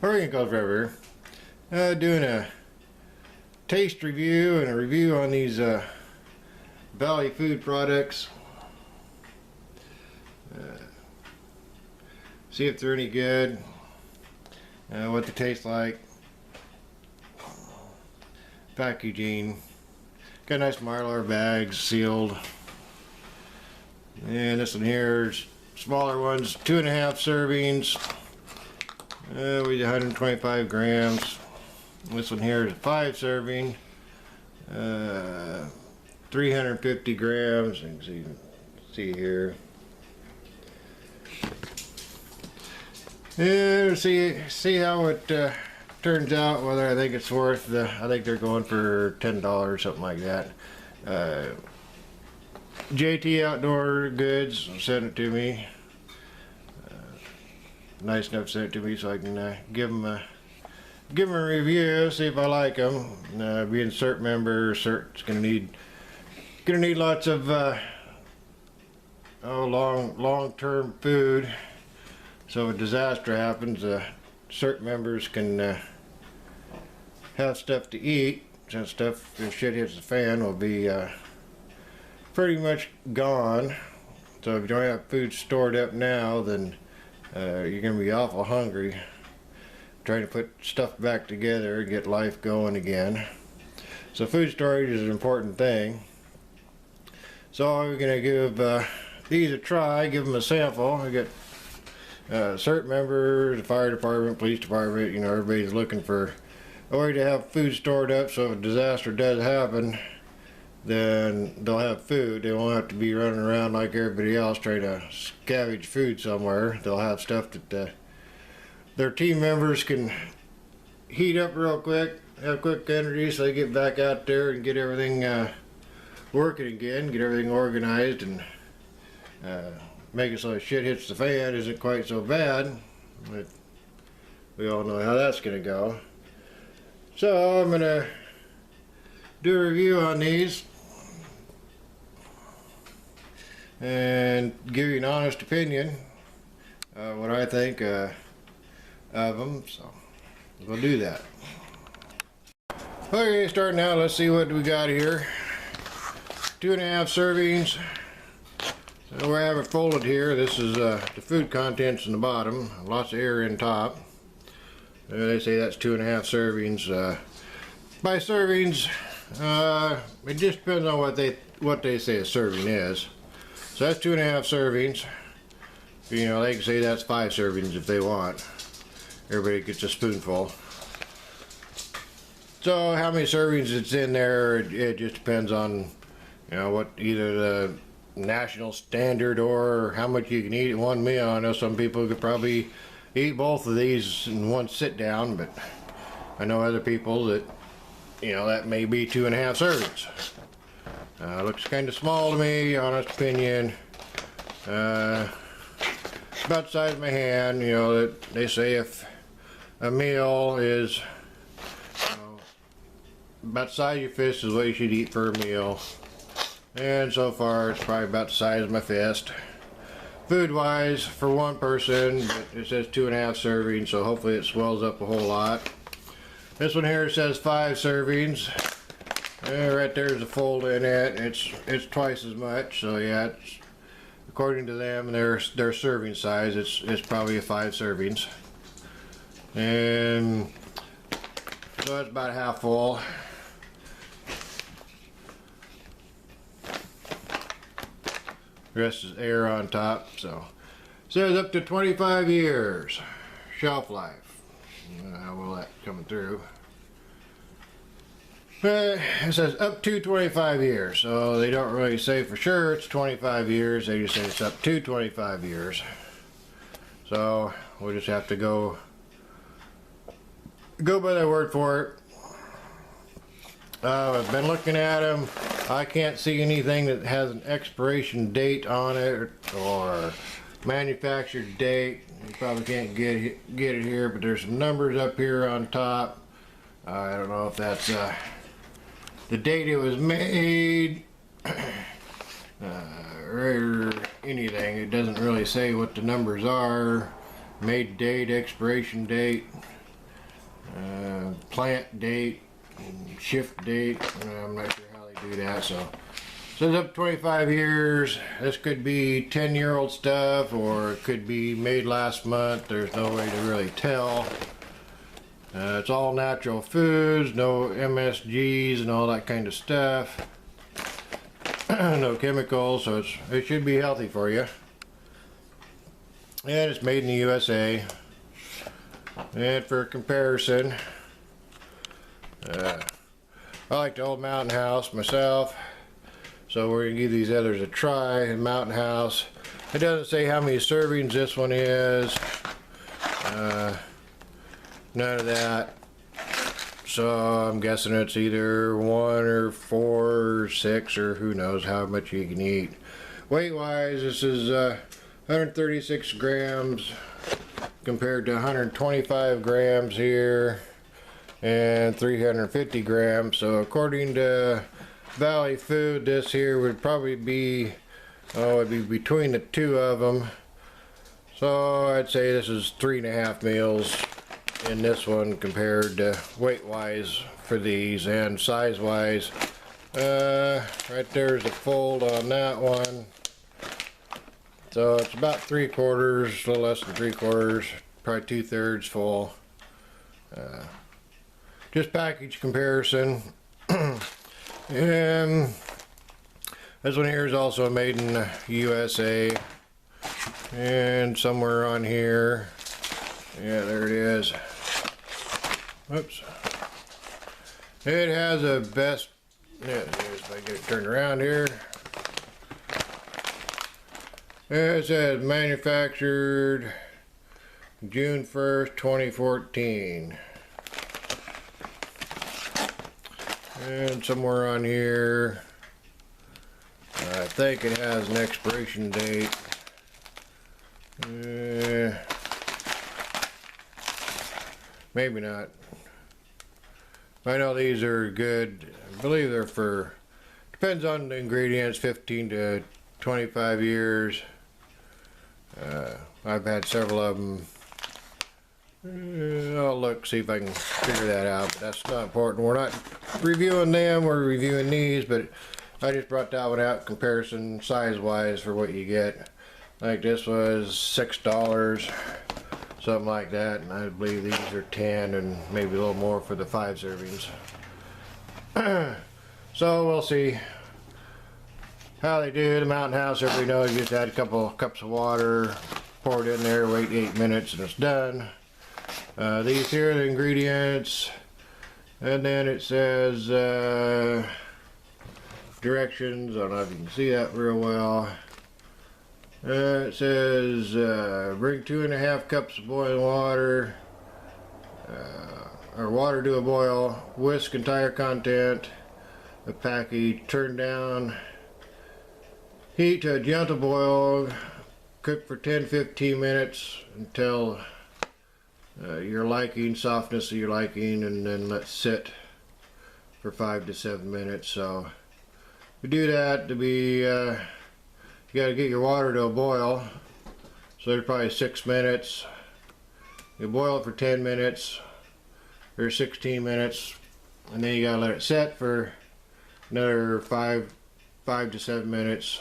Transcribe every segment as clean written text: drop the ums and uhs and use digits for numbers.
Oregon Calls Forever. Doing a taste review and a review on these Valley food products. See if they're any good, what they taste like. Packaging. Got nice Mylar bags, sealed. And this one here is smaller ones, 2.5 servings. Weighs 125 grams. This one here is 5 serving, 350 grams. You can see here. And see how it turns out. Whether I think it's worth I think they're going for $10, something like that. JT Outdoor Goods sent it to me. Nice enough to send it to me so I can give them a review, see if I like them. Being CERT member, CERT's gonna need lots of long-term food. So if a disaster happens, CERT members can have stuff to eat. Since if shit hits the fan, will be pretty much gone. So if you don't have food stored up now, then you're gonna be awful hungry trying to put stuff back together, get life going again. So food storage is an important thing. So I'm gonna give these a try, give them a sample. I got CERT members, the fire department, police department, you know, everybody's looking for a way to have food stored up so if a disaster does happen, then they'll have food. They won't have to be running around like everybody else trying to scavenge food somewhere. They'll have stuff that their team members can heat up real quick, have quick energy so they get back out there and get everything working again, get everything organized, and make it so if shit hits the fan isn't quite so bad. But we all know how that's gonna go. So I'm gonna do a review on these and give you an honest opinion what I think of them. So we'll do that. Okay, starting out, let's see what we got here. 2.5 servings. So I have it folded here. This is the food contents in the bottom, lots of air in top. They say that's 2.5 servings. By servings, it just depends on what they say a serving is. So that's 2.5 servings. You know, they can say that's 5 servings if they want. Everybody gets a spoonful. So how many servings it's in there, it just depends on, you know, what either the national standard or how much you can eat in one meal. I know some people could probably eat both of these in one sit down, but I know other people that, you know, that may be 2.5 servings. Looks kind of small to me, honest opinion. About the size of my hand. You know, that they say if a meal is, you know, about the size of your fist is what you should eat for a meal. And so far it's probably about the size of my fist. Food wise, for one person, it says 2.5 servings, so hopefully it swells up a whole lot. This one here says 5 servings. Right there's a fold in it. It's twice as much, so yeah, it's, according to them, their serving size, it's probably a 5 servings. And so that's about half full. The rest is air on top. So it says up to 25 years shelf life. How will that coming through? It says up to 25 years, so they don't really say for sure it's 25 years. They just say it's up to 25 years. So we'll just have to go by their word for it. I've been looking at them. I can't see anything that has an expiration date on it or manufactured date. You probably can't get it here, but there's some numbers up here on top. I don't know if that's the date it was made or anything. It doesn't really say what the numbers are. Made date, expiration date. plant date, and shift date. I'm not sure how they do that. So says up to 25 years. This could be 10-year-old stuff, or it could be made last month. There's no way to really tell. It's all natural foods, no MSGs and all that kind of stuff. No chemicals, so it should be healthy for you. And it's made in the USA. And for comparison, I like the Old Mountain House myself, so we're going to give these others a try. Mountain House, it doesn't say how many servings this one is, none of that, so I'm guessing it's either 1 or 4 or 6 or who knows how much you can eat. Weight wise, this is 136 grams compared to 125 grams here and 350 grams. So according to Valley Food, this here would probably be, it'd be between the two of them. So I'd say this is 3.5 meals in this one compared to weight wise for these, and size wise, right there's a fold on that one. So it's about 3/4, a little less than 3/4, probably 2/3 full. Just package comparison. And this one here is also made in the USA. And somewhere on here, yeah, there it is. Whoops. It has a best, yeah, if I get it turned around here. It says manufactured June 1st, 2014. And somewhere on here, I think it has an expiration date. Maybe not. I know these are good. I believe they're for, depends on the ingredients, 15 to 25 years. I've had several of them. I'll look, see if I can figure that out, but that's not important. We're not reviewing them, we're reviewing these, but I just brought that one out, comparison size wise for what you get. Like this was $6, something like that, and I believe these are 10 and maybe a little more for the 5 servings. So we'll see how they do. The Mountain House, everybody knows, you just add a couple cups of water, pour it in there, wait 8 minutes, and it's done. These here are the ingredients, and then it says directions. I don't know if you can see that real well. It says bring 2.5 cups of boiling water, or water to a boil, whisk entire content, the package, turn down, heat to a gentle boil, cook for 10-15 minutes until your liking, softness of your liking, and then let sit for 5 to 7 minutes. So we do that to be, you got to get your water to a boil, so there's probably 6 minutes. You boil it for 10 minutes or 16 minutes, and then you got to let it set for another 5 to 7 minutes.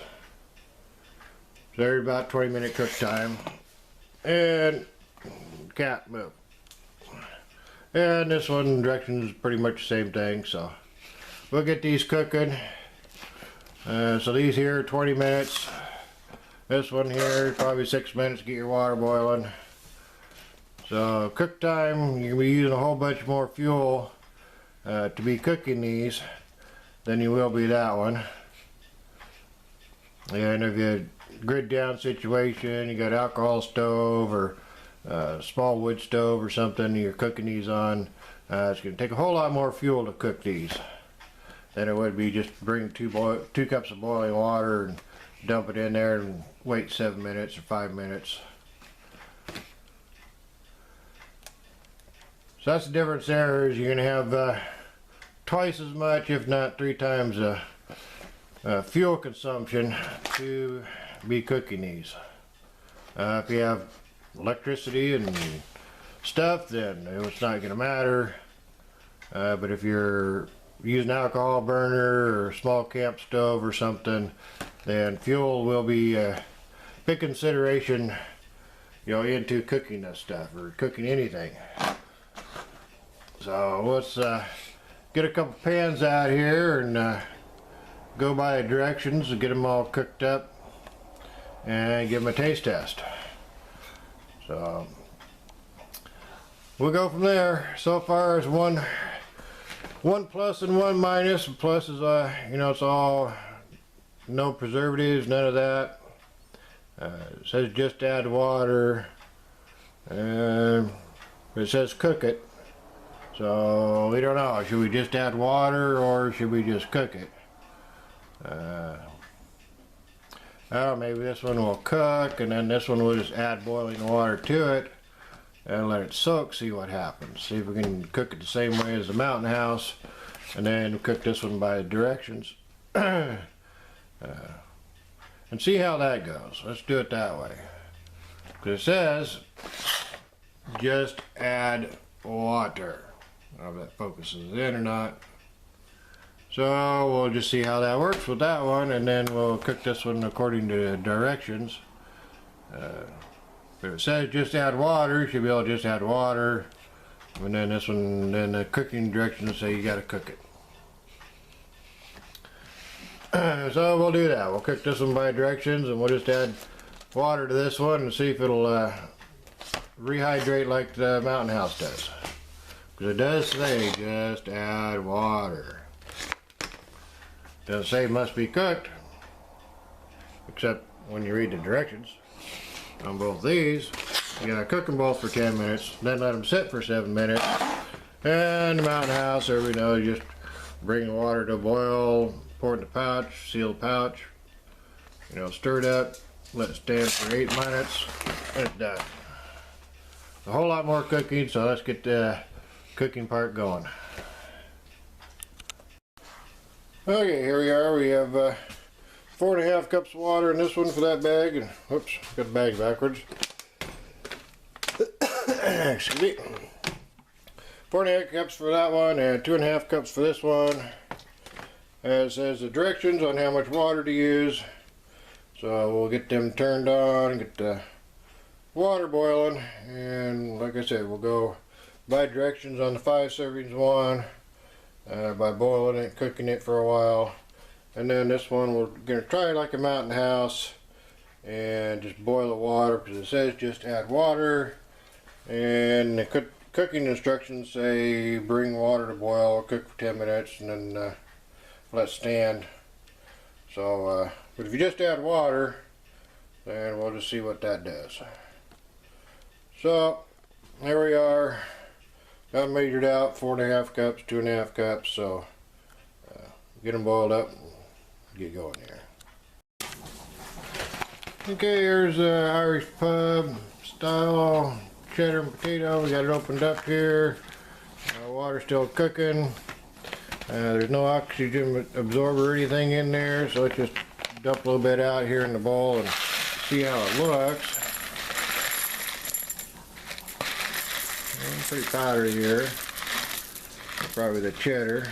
So there's about 20-minute cook time. And cat move. And this one, directions pretty much the same thing, so we'll get these cooking. So these here 20 minutes. This one here probably 6 minutes to get your water boiling. So cook time, you're gonna be using a whole bunch more fuel to be cooking these than you will be that one. And if you had grid down situation, you got alcohol stove or small wood stove or something you're cooking these on, it's going to take a whole lot more fuel to cook these than it would be just bring 2 cups of boiling water and dump it in there and wait 7 minutes or 5 minutes. So that's the difference there, is you're going to have twice as much, if not 3 times fuel consumption to be cooking these. If you have electricity and stuff, then it's not going to matter. But if you're using alcohol burner or small camp stove or something, then fuel will be a big consideration, you know, into cooking this stuff or cooking anything. So let's get a couple pans out here and go by the directions and get them all cooked up and give them a taste test. So we'll go from there. So far as one plus and one minus. Plus is you know, it's all no preservatives, none of that. It says just add water, and it says cook it. So we don't know, should we just add water or should we just cook it? Oh, maybe this one will cook and then this one will just add boiling water to it and let it soak, see what happens. See if we can cook it the same way as the Mountain House, and then cook this one by the directions. And see how that goes. Let's do it that way. Because it says just add water. I don't know if that focuses in or not. So we'll just see how that works with that one, and then we'll cook this one according to the directions. If it says just add water, you should be able to just add water. And then this one, then the cooking directions say you got to cook it. So we'll do that. We'll cook this one by directions, and we'll just add water to this one and see if it'll rehydrate like the Mountain House does. Because it does say just add water. Doesn't say it must be cooked, except when you read the directions on both these. You gotta cook them both for 10 minutes, then let them sit for 7 minutes. And the Mountain House, everybody knows, just bring the water to a boil, pour it in the pouch, seal the pouch, you know, stir it up, let it stand for 8 minutes, and it's done. A whole lot more cooking, so let's get the cooking part going. Okay, here we are. We have 4.5 cups of water in this one for that bag, and whoops, got the bag backwards. Excuse me. 4.5 cups for that one, and 2.5 cups for this one. It says the directions on how much water to use. So we'll get them turned on, get the water boiling, and like I said, we'll go by directions on the 5 servings one. By boiling it, cooking it for a while, and then this one we're going to try like a Mountain House and just boil the water, because it says just add water, and the cooking instructions say bring water to boil, cook for 10 minutes, and then let it stand. So but if you just add water, then we'll just see what that does. So there we are. Got measured out, 4.5 cups, 2.5 cups, so get them boiled up and get going here. Okay, here's Irish pub style cheddar and potato. We got it opened up here. Water's still cooking. There's no oxygen absorber or anything in there, so let's just dump a little bit out here in the bowl and see how it looks. Pretty powdery here. Probably the cheddar.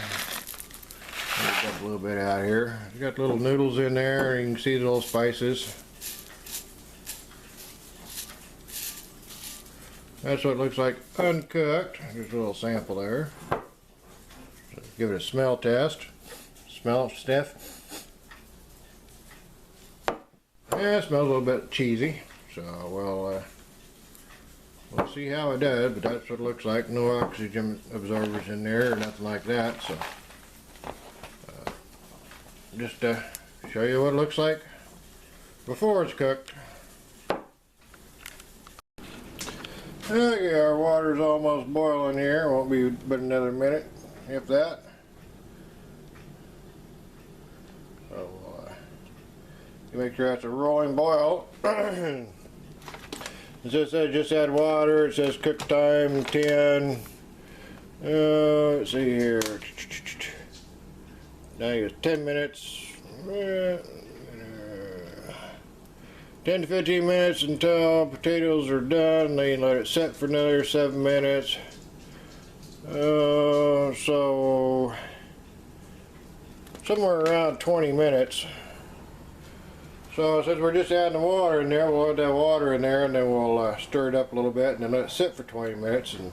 Dump a little bit out here. You got little noodles in there. You can see the little spices. That's what it looks like uncooked. There's a little sample there. Give it a smell test. Smell it, Steph. Yeah, it smells a little bit cheesy. So we'll see how it does, but that's what it looks like. No oxygen absorbers in there or nothing like that. So just show you what it looks like before it's cooked. Okay, our water's almost boiling here. Won't be but another minute, if that. So you make sure that's a rolling boil. It says just add water. It says cook time 10. Let's see here. Now it's 10 minutes. 10 to 15 minutes until potatoes are done. Then let it set for another 7 minutes. So somewhere around 20 minutes. So since we're just adding the water in there, we'll add that water in there, and then we'll stir it up a little bit and then let it sit for 20 minutes and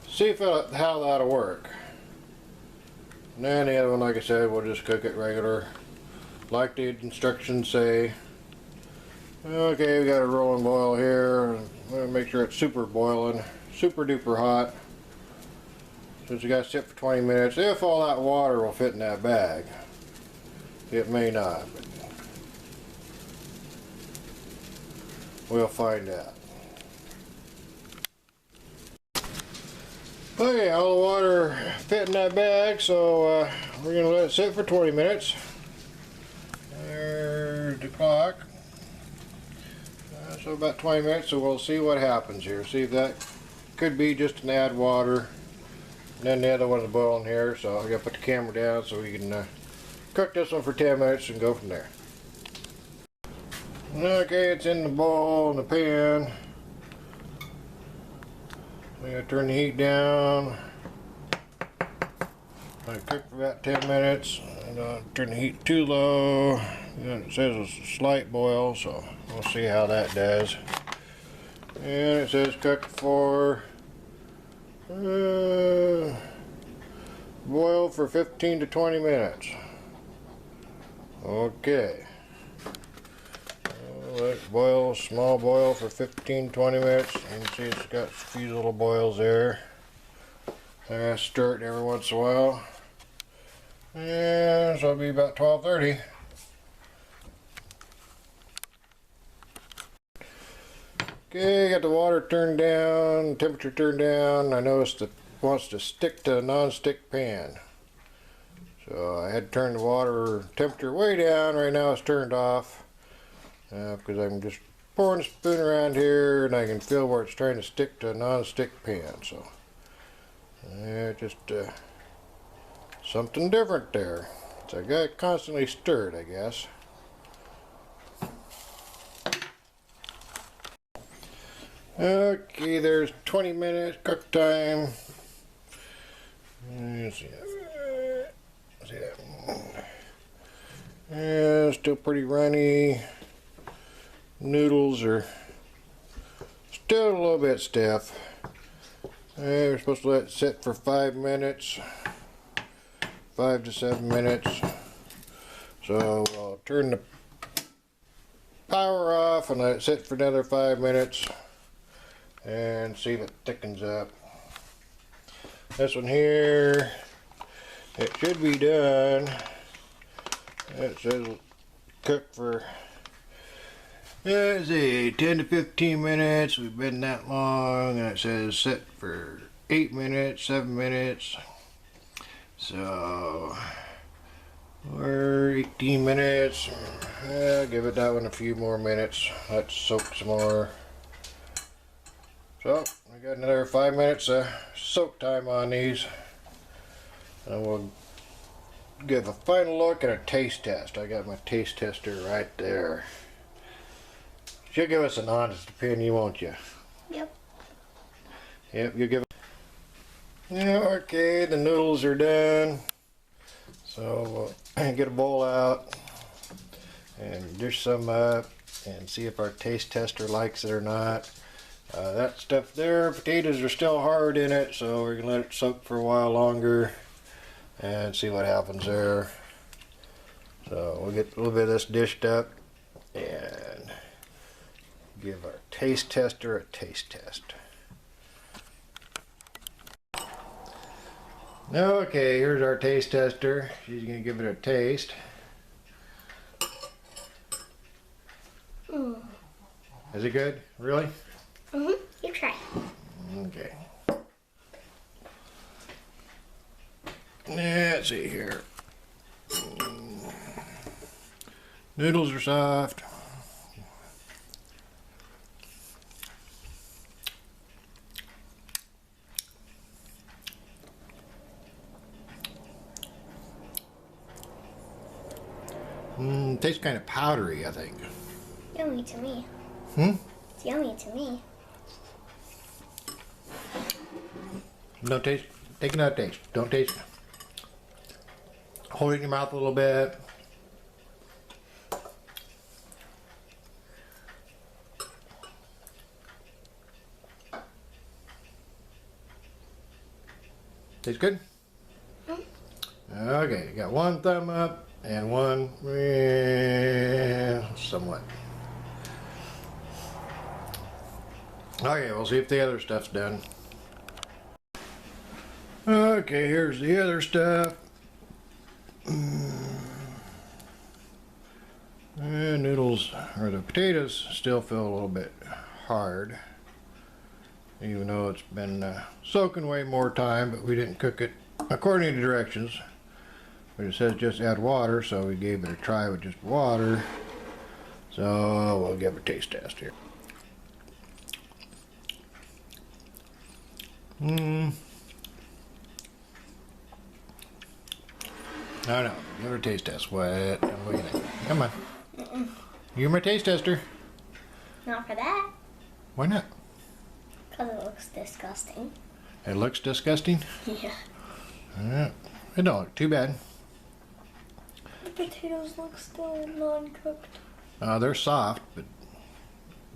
see if how that'll work. And then the other one, like I said, we'll just cook it regular, like the instructions say. Okay, we got a rolling boil here. We'll make sure it's super boiling, super duper hot. Since you got to sit for 20 minutes, if all that water will fit in that bag. It may not, but we'll find out. Okay, all the water fit in that bag, so we're going to let it sit for 20 minutes. There's the clock. So about 20 minutes, so we'll see what happens here. See if that could be just an add water. And then the other one's boiling here, so I got to put the camera down so we can cook this one for 10 minutes and go from there. Okay, it's in the bowl, in the pan. I'm going to turn the heat down. I cook for about 10 minutes. I don't turn the heat too low. It says it's a slight boil, so we'll see how that does. And it says cook for boil for 15 to 20 minutes. Okay. Let it boil, small boil for 15-20 minutes. You can see it's got a few little boils there. I stir it every once in a while. And so it'll be about 12:30. Okay, got the water turned down, temperature turned down. I noticed it wants to stick to a non-stick pan. So I had to turn the water temperature way down. Right now it's turned off because I'm just pouring a spoon around here and I can feel where it's trying to stick to a non-stick pan. So just something different there. So I got to constantly stir it, I guess. Okay, there's 20 minutes cook time. Let's see that. See that. Yeah, still pretty runny. Noodles are still a little bit stiff. We're supposed to let it sit for 5 minutes. 5 to 7 minutes. So I'll turn the power off and let it sit for another 5 minutes and see if it thickens up. This one here, it should be done. It says cook for, let's see, 10 to 15 minutes. We've been that long, and it says set for 8 minutes, 7 minutes. So we're 18 minutes. I'll give it that one a few more minutes. Let's soak some more. So we got another 5 minutes of soak time on these, and we'll give a final look and a taste test. I got my taste tester right there. You'll give us an honest opinion, won't you? Yep. Yep, you'll give it. Yeah, okay, the noodles are done. So we'll get a bowl out and dish some up and see if our taste tester likes it or not. That stuff there, potatoes are still hard in it, so we're going to let it soak for a while longer and see what happens there. So we'll get a little bit of this dished up and give our taste tester a taste test. Okay, here's our taste tester. She's going to give it a taste. Is it good? Really? You try. Okay. Let's see here. Noodles are soft. Tastes kind of powdery, I think. Yummy to me. Hmm? It's yummy to me. Don't taste. Take another taste. Don't taste. Hold it in your mouth a little bit. Tastes good? Okay, you got one thumb up and one somewhat. Okay, we'll see if the other stuff's done. Okay, here's the other stuff. And noodles, or the potatoes, still feel a little bit hard. Even though it's been soaking way more time, but we didn't cook it according to directions. But it says just add water, so we gave it a try with just water. So we'll give it a taste test here. No, no, give her a taste test. What do you think? Come on. You're my taste tester. Not for that. Why not? Because it looks disgusting. It looks disgusting. Yeah. It don't look too bad. The potatoes look still non-cooked. They're soft, but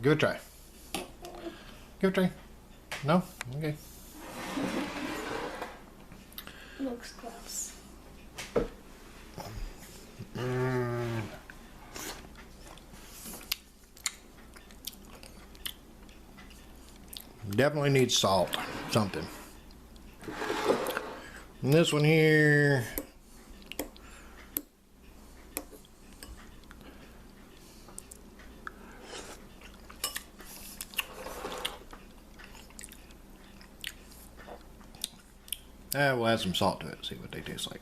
give it a try. Give it a try. No? Okay. Looks gross. Definitely needs salt. Something. And this one here. We'll add some salt to it, see what they taste like.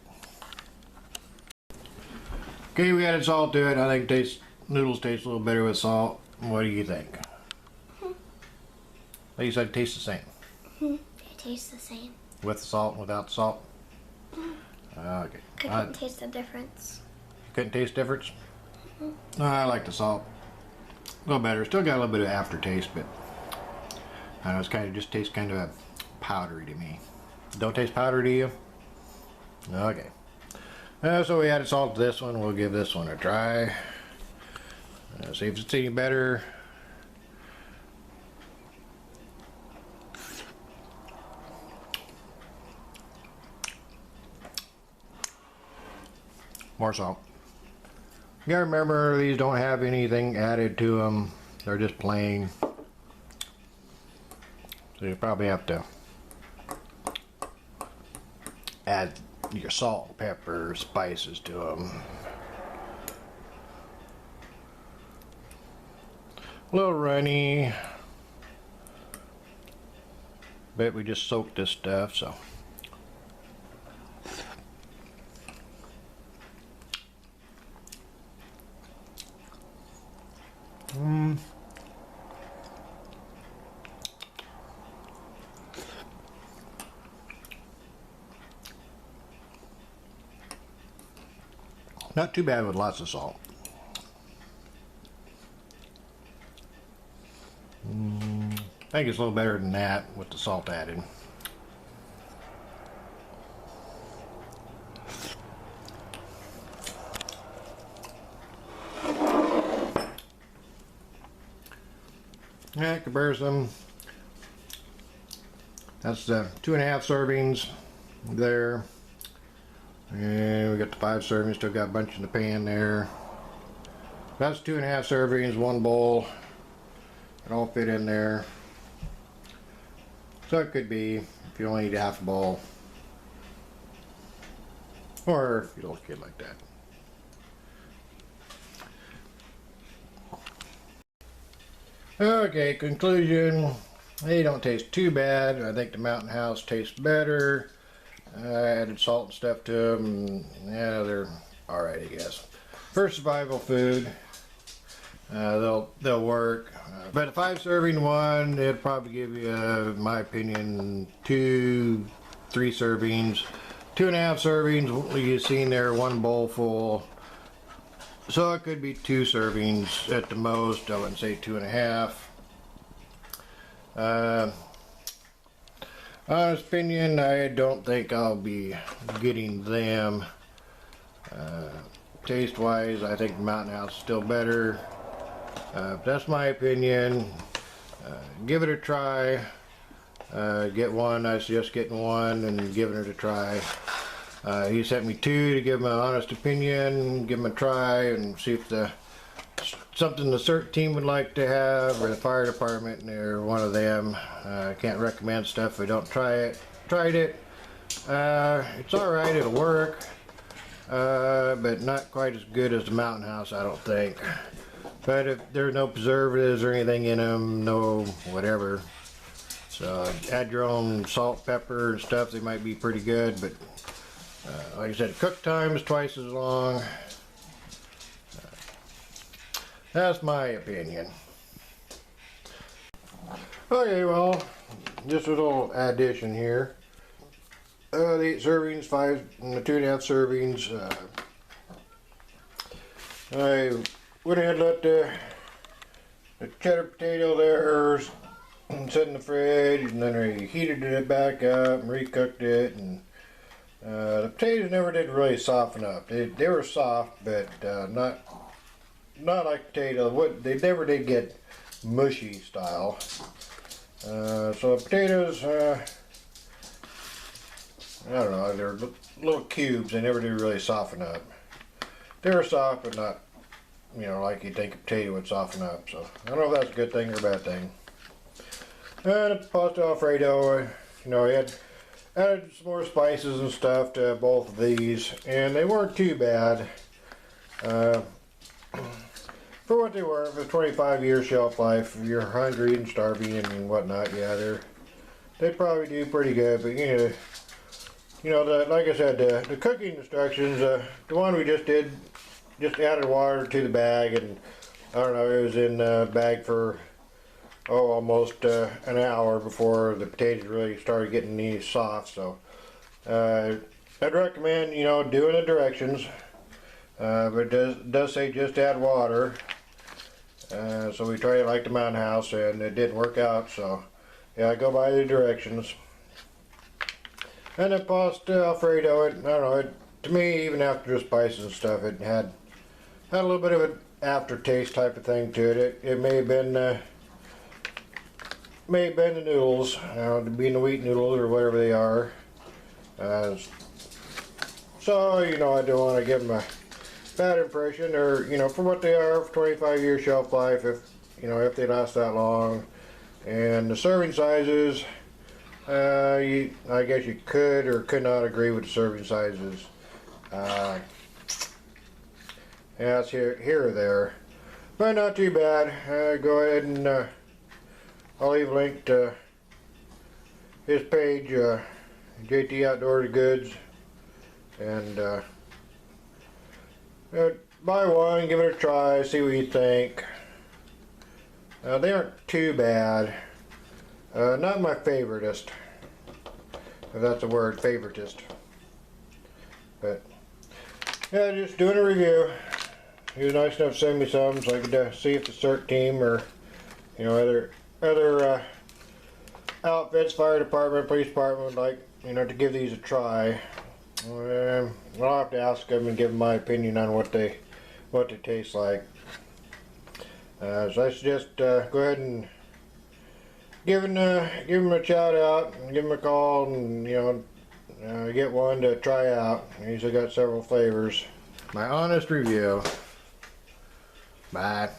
Okay, we added salt to it. I think noodles taste a little better with salt. What do you think? Like you said, it tastes the same. It tastes the same. With the salt and without the salt? Okay. I couldn't taste the difference. Couldn't taste difference? I like the salt. A little better. Still got a little bit of aftertaste, but I don't know, it's kind of just tastes kind of powdery to me. Don't taste powdery to you? Okay. So we added salt to this one. We'll give this one a try. See if it's any better. More salt. You gotta remember, these don't have anything added to them. They're just plain. So you probably have to add your salt, pepper, spices to them. A little runny. But we just soaked this stuff, so. Not too bad with lots of salt. I think it's a little better than that with the salt added. Yeah, comparison. That's 2.5 servings there. And we got the 5 servings, still got a bunch in the pan there. That's 2.5 servings, 1 bowl. It all fit in there. So it could be, if you only need half a bowl. Or if you don't kid like that. Okay, conclusion. They don't taste too bad. I think the Mountain House tastes better. I added salt and stuff to them. Yeah, they're alright, I guess. For survival food, they'll work. But a 5 serving one, it'd probably give you, in my opinion, 2-3 servings. 2.5 servings, you've seen there, 1 bowl full. So it could be 2 servings at the most. I wouldn't say 2.5. Honest opinion, I don't think I'll be getting them. Taste wise, I think the Mountain House is still better. That's my opinion. Give it a try. Get one. I suggest getting one and giving it a try. He sent me 2 to give him an honest opinion, give him a try, and see if something the CERT team would like to have, or the fire department, or one of them. I can't recommend stuff if I don't try it. Tried it. It's alright, it'll work. But not quite as good as the Mountain House, I don't think. But if there's no preservatives or anything in them, no whatever. So add your own salt, pepper, and stuff. They might be pretty good, but like I said, cook time is twice as long. That's my opinion. Okay, well, just a little addition here. The 8 servings, 5 and the 2.5 servings. I went ahead and let the cheddar potato there sit in the fridge, and then I heated it back up and recooked it, and the potatoes never did really soften up. They were soft, but not like potato. They never did get mushy style. So the potatoes, I don't know, they're little cubes. They never did really soften up. They were soft, but not, like you'd think a potato would soften up. So I don't know if that's a good thing or a bad thing. And the pasta Alfredo, I had added some more spices and stuff to both of these, and they weren't too bad. For what they were, for 25-year shelf life, if you're hungry and starving and whatnot, yeah, they probably do pretty good. But like I said, the cooking instructions, the one we just did, just added water to the bag, and I don't know, it was in the bag for almost an hour before the potatoes really started getting these soft. So I'd recommend doing the directions, but it does say just add water. So we tried it like the Mountain House, and it didn't work out. So yeah, go by the directions. And then pasta Alfredo, I don't know, to me, even after the spices and stuff, it had a little bit of an aftertaste type of thing to it. It may have been the noodles, being the wheat noodles or whatever they are. So I don't want to give them a bad impression, or for what they are, for 25-year shelf life, if they last that long. And the serving sizes, I guess you could or could not agree with the serving sizes. Yeah, it's here or there, but not too bad. Go ahead and I'll leave a link to his page, JT Outdoors Goods, and buy one, give it a try, see what you think. They aren't too bad. Not my favoritist, if that's a word, favoritist. But yeah, just doing a review. He was nice enough to send me some so I could see if the CERT team or other outfits, fire department, police department would like to give these a try. I'll have to ask them and give them my opinion on what they taste like. So I suggest go ahead and give them a shout out and give them a call, and get one to try out. He's got several flavors. My honest review. Bye.